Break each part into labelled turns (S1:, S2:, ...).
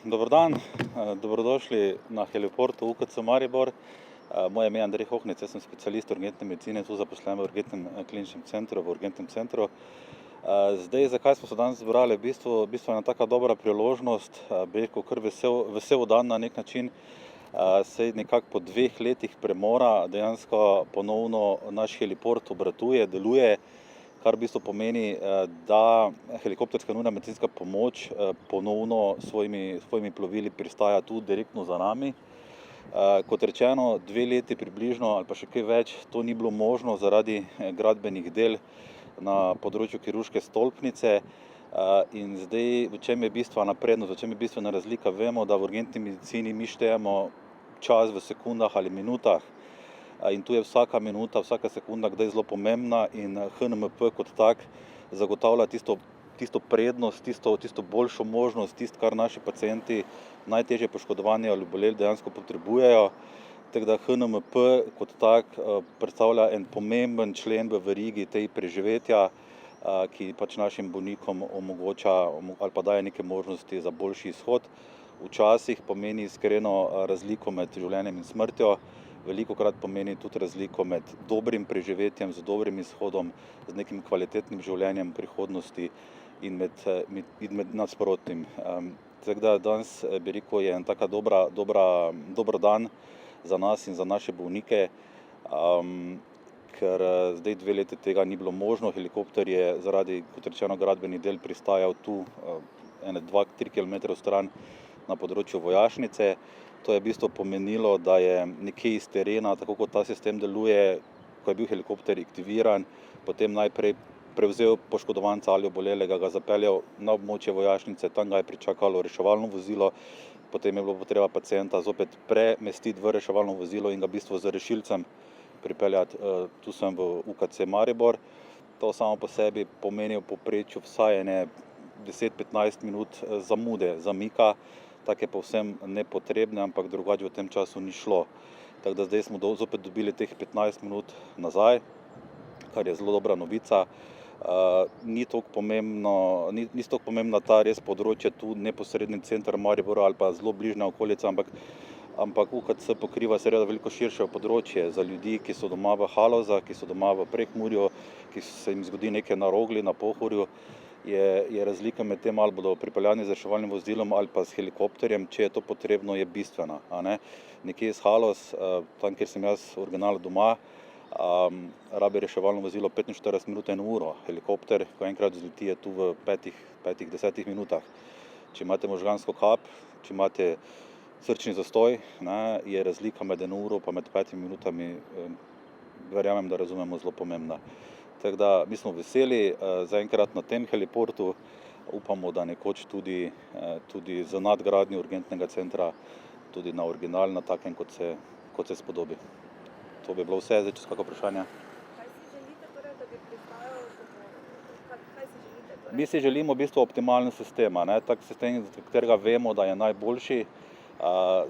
S1: Dober dan, dobrodošli na heliportu UKC Maribor. Moje ime je Andrej Hohnec, jaz sem specialist urgentne medicine, tu zaposlen v urgentnem kliničnem centru, v urgentnem centru. Zakaj smo se danes zbrali? V bistvu je ena taka dobra priložnost, bi rekel, kar vesel dan na nek način. Saj nekako po 2 letih premora dejansko ponovno naš heliport obratuje, deluje, kar v bistvu pomeni, da helikopterska nujna medicinska pomoč ponovno s svojimi plovili pristaja tu direktno za nami. Kot rečeno, 2 leti približno ali pa še kaj več, to ni bilo možno zaradi gradbenih del na področju kirurške stolpnice. In zdaj, v čem je bistvena prednost, v čem je bistvena razlika? Vemo, da v urgentni medicini mi štejemo čas v sekundah ali minutah. In tu je vsaka minuta, vsaka sekunda kdaj zelo pomembna in HNMP kot tak zagotavlja tisto prednost, tisto boljšo možnost, tisto, kar naši pacienti najtežje poškodovani ali oboleli dejansko potrebujejo. Tako da HNMP kot tak predstavlja en pomemben člen v verigi tej preživetja, ki pač našim bolnikom omogoča ali pa daje neke možnosti za boljši izhod. Včasih pomeni iskreno razliko med življenjem in smrtjo. Velikokrat pomeni tudi razliko med dobrim preživetjem, z dobrim izhodom, z nekim kvalitetnim življenjem v prihodnosti in med nasprotnim. Tako da danes, bi rekel, je en taka dober dan za nas in za naše bolnike, ker zdaj 2 leti tega ni bilo možno. Helikopter je zaradi, kot rečeno, gradbenih del pristajal tu, 2-3 kilometre stran na področju vojašnice. To je v bistvu pomenilo, da je nekje iz terena, tako kot ta sistem deluje, ko je bil helikopter aktiviran, potem najprej prevzel poškodovanca ali obolelega, ga zapeljal na območje vojašnice, tam ga je pričakalo reševalno vozilo, potem je bilo potreba pacienta zopet premestiti v reševalno vozilo in ga v bistvu z rešilcem pripeljati tu sem v UKC Maribor. To samo po sebi pomeni v povprečju vsaj 10-15 minut zamude, zamika, take povsem nepotrebne, ampak drugače v tem času ni šlo. Tako da zdaj smo zopet dobili teh 15 minut nazaj, kar je zelo dobra novica. Ni toliko pomembna ta res področje tu, neposredni center Maribora ali pa zelo bližnja okolica, ampak UKC pokriva seveda veliko širše področje za ljudi, ki so doma v Halozah, ki so doma v Prekmurju, ki se jim zgodi nekaj na Rogli, na Pohorju. Je razlika med tem, ali bodo pripeljani z reševalnim vozilom ali pa s helikopterjem, če je to potrebno, je bistvena. Nekje iz Haloz, tam, kjer sem jaz originalno doma, rabi reševalno vozilo 45 minut, 1 uro. Helikopter, ko enkrat vzleti, je tu v 5-10 minutah. Če imate možgansko kap, če imate srčni zastoj, je razlika med 1 uro pa med 5 minutami, verjamem, da razumemo, zelo pomembna. Tako da mi smo veseli zaenkrat na tem heliportu, upamo, da nekoč tudi z nadgradnjo urgentnega centra, tudi na original, na takem, kot se spodobi. To bi bilo vse, zdaj čez kako vprašanje.
S2: Kaj si želite torej, da bi pristajal, kaj si želite torej?
S1: Mi si želimo v bistvu optimalen sistem, tak sistem, za katerega vemo, da je najboljši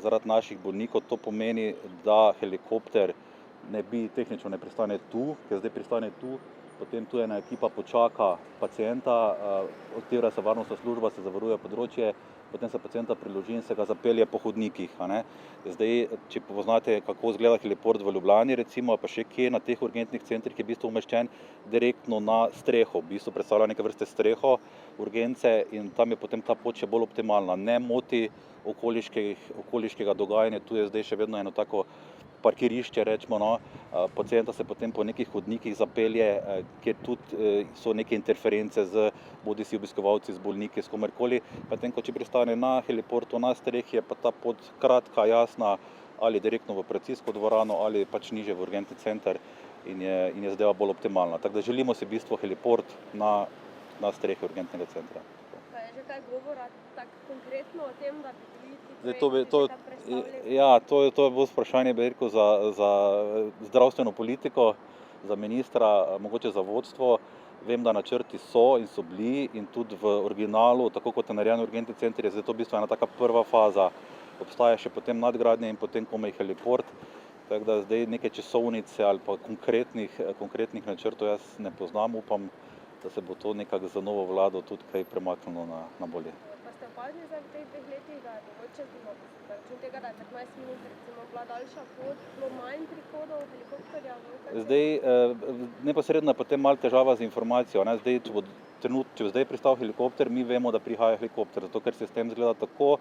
S1: zaradi naših bolnikov. To pomeni, da helikopter tehnično ne pristane tu, ker zdaj pristane tu, potem tu ena ekipa počaka pacienta, odtira se varnostna služba, se zavaruje področje, potem se pacienta priloži in se ga zapelje po hodnikih. Zdaj, če poznate, kako izgleda heliport v Ljubljani, recimo, pa še kje na teh urgentnih centrih, je v bistvu umeščen direktno na streho, v bistvu predstavlja neke vrste streho urgence in tam je potem ta pot še bolj optimalna. Ne moti okoliškega dogajanja, tu je zdaj še vedno eno tako parkirišče, rečemo, pacienta se potem po nekih hodnikih zapelje, kjer tudi so neke interference z bodisi obiskovalci, z bolniki, s komerkoli. Potem, ko če pristane na heliportu, na strehi, je pa ta pot kratka, jasna, ali direktno v operacijsko dvorano, ali pač nižje v urgentni center in je zadeva bolj optimalna. Tako da želimo si v bistvu heliport na strehi urgentnega centra.
S2: Pa je že kaj govora tako konkretno o tem, da bi bili
S1: Zdaj, to je bolj vprašanje, bi rekel, za zdravstveno politiko, za ministra, mogoče za vodstvo. Vem, da načrti so in so bili in tudi v originalu, tako kot je narejen urgentni center, je zdaj to v bistvu ena taka prva faza. Obstaja še potem nadgradnja in potem komaj heliport. Tako da zdaj neke časovnice ali pa konkretnih načrtov jaz ne poznam, upam, da se bo to nekako za novo vlado tudi kaj premaknilo na bolje.
S2: Pa ste opazili zdaj v teh 2 letih, da je mogoče na račun tega, da je 15 minut recimo bila daljša pot, bilo manj prihodov helikopterja v UKC?
S1: Zdaj, neposredno je potem malo težava z informacijo, ne. Zdaj, če bo zdaj pristal helikopter, mi vemo, da prihaja helikopter, zato ker sistem izgleda tako,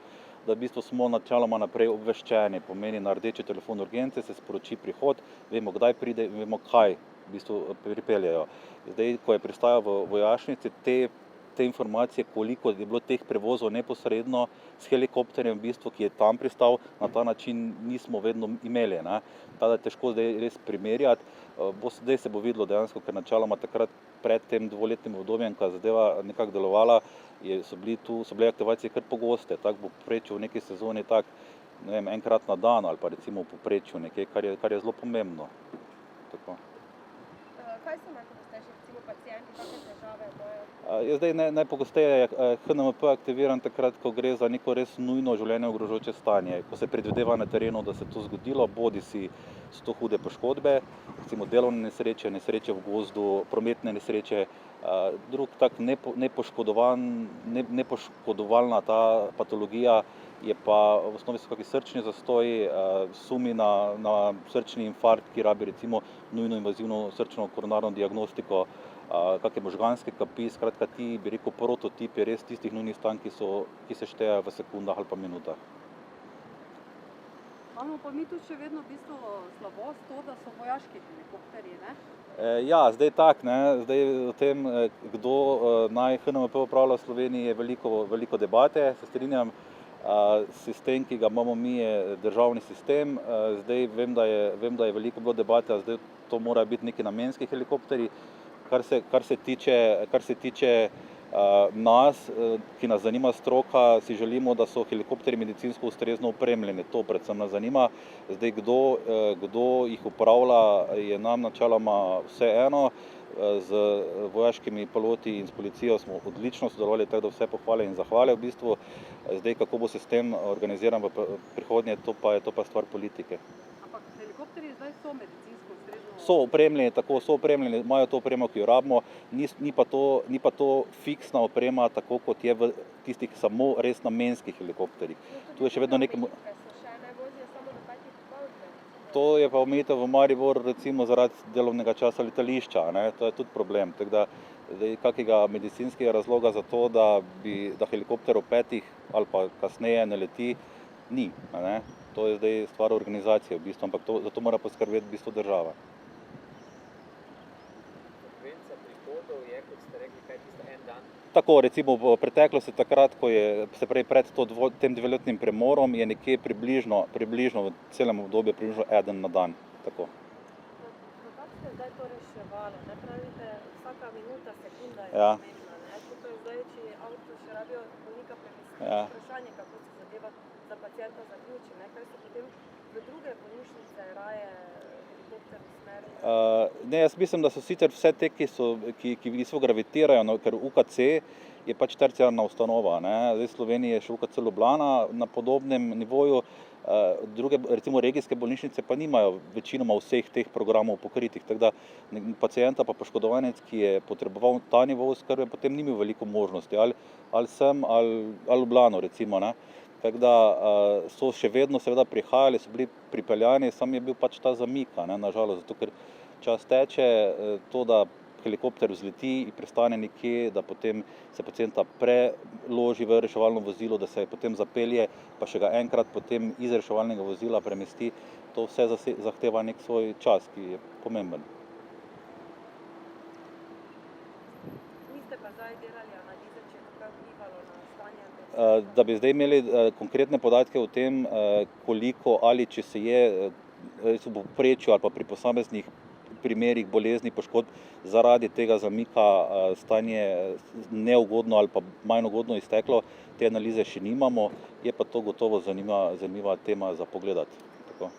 S1: da v bistvu smo načeloma naprej obveščeni. Pomeni, na rdeči telefon urgence se sporoči prihod, vemo, kdaj pride in vemo, kaj v bistvu pripeljejo. Zdaj, ko je pristajal v vojašnici, te informacije, koliko je bilo teh prevozov neposredno s helikopterjem, v bistvu, ki je tam pristal, na ta način nismo vedno imeli, ne. Tako da je težko zdaj res primerjati. Zdaj se bo videlo dejansko, ker načeloma takrat pred tem 2-letnim obdobjem, ko je zadeva nekako delovala, so bile aktivacije kar pogoste, tako v povprečju v neki sezoni tako, ne vem, enkrat na dan ali pa recimo v povprečju nekje, kar je zelo pomembno. Tako.
S2: Kaj so najpogostejše recimo pacienti, kakšne težave imajo?
S1: Zdaj najpogosteje je HNMP aktiviran takrat, ko gre za neko res nujno življenje ogrožajoče stanje, ko se predvideva na terenu, da se to zgodilo, bodisi so to hude poškodbe, recimo delovne nesreče, nesreče v gozdu, prometne nesreče, drug tak nepoškodovalna ta patologija je pa v osnovi so kakšni srčni zastoji, sumi na srčni infarkt, ki rabi recimo nujno invazivno srčno koronarno diagnostiko, kakšne možganske kapi, skratka ti, bi rekel, prototipi res tistih nujnih stanj, ki se štejejo v sekundah ali pa minutah.
S3: Imamo pa mi tudi še vedno v bistvu slabost to, da so vojaški helikopterji, ne?
S1: Ja, zdaj tako, ne, zdaj o tem, kdo naj HNMP upravlja v Sloveniji, je veliko debate, se strinjam. Sistem, ki ga imamo mi, je državni sistem, zdaj vem, da je veliko bilo debate, zdaj to morajo biti neki namenski helikopterji. Kar se tiče nas, ki nas zanima stroka, si želimo, da so helikopterji medicinsko ustrezno opremljeni. To predvsem nas zanima. Zdaj, kdo jih upravlja, je nam načeloma vseeno. Z vojaškimi piloti in s policijo smo odlično sodelovali, tako da vse pohvale in zahvale v bistvu. Zdaj, kako bo sistem organiziran v prihodnje, to pa je stvar politike.
S3: Ampak helikopterji zdaj so medicinsko ustrezno?
S1: So opremljeni, imajo to opremo, ki jo rabimo, ni pa to fiksna oprema, tako kot je v tistih samo res namenskih helikopterjih. Tu je še vedno nekaj... To je pa omejitev v Mariboru recimo zaradi delovnega časa letališča, ne, to je tudi problem. Tako da zdaj kakega medicinskega razloga za to, da helikopter ob 5 ali pa kasneje ne leti, ni, ne. To je zdaj stvar organizacije v bistvu, ampak za to mora poskrbeti v bistvu država.
S4: Frekvenca prihodov je, kot ste rekli, kaj tisto en dan?
S1: Tako, recimo v preteklosti takrat, ko je, se pravi pred tem 2-letnim premorom, je nekje približno v celem obdobju približno 1 na dan. Tako.
S2: Kako ste zdaj to reševali? Ne pravite, vsaka minuta, sekunda je
S1: Ja.
S2: pomembna, ne? Tukaj zdaj, če avto še rabijo bolnika premestiti,
S1: Ja.
S2: vprašanje, kako se zadeva za pacienta zaključi, ne? Kaj se potem v druge bolnišnice raje helikopter usmerijo?
S1: Ne, jaz mislim, da so sicer vse te, ki niso gravitirajo, no, ker UKC je pač terciarna ustanova, ne. Zdaj v Sloveniji je še UKC Ljubljana na podobnem nivoju, druge, recimo regijske bolnišnice pa nimajo večinoma vseh teh programov pokritih, tako da pacienta pa poškodovanec, ki je potreboval ta nivo oskrbe, potem ni imel veliko možnosti, ali sem ali Ljubljano recimo, ne. Tako da so še vedno seveda prihajali, so bili pripeljani, samo je bil pač ta zamik, ne, na žalost, zato ker čas teče, to, da helikopter vzleti in pristane nekje, da potem se pacienta preloži v reševalno vozilo, da se potem zapelje, pa še ga enkrat potem iz reševalnega vozila premesti, to vse zahteva nek svoj čas, ki je pomemben.
S2: Niste pa zdaj delali analize, če je to kaj vplivalo na stanje?
S1: Da bi zdaj imeli konkretne podatke o tem, koliko ali če se je v povprečju ali pa pri posameznih primerih bolezni, poškodb zaradi tega zamika stanje neugodno ali pa manj ugodno izteklo, te analize še nimamo, je pa to gotovo zanimiva tema za pogledati. Tako.